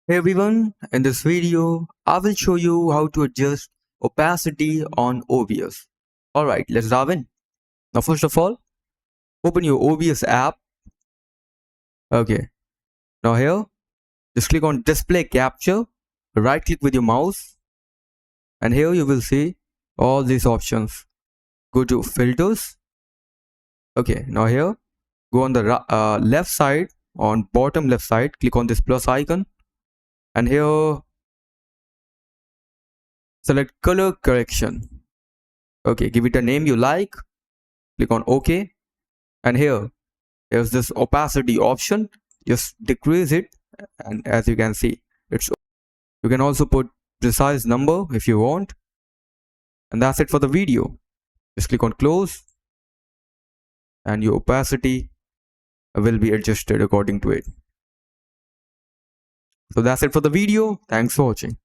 Hey everyone, in this video, I will show you how to adjust opacity on OBS. Alright, let's dive in. Now first of all, open your OBS app. Okay, now here, just click on display capture, right click with your mouse, and here you will see all these options. Go to filters. Okay, now here, go on the left side, on bottom left side, click on this plus icon, and here select color correction. Okay, give it a name you like, click on OK, and here's this opacity option. Just decrease it, and as you can see, you can also put precise number if you want, and that's it for the video. Just click on close, and your opacity will be adjusted according to it. So that's it for the video. Thanks for watching.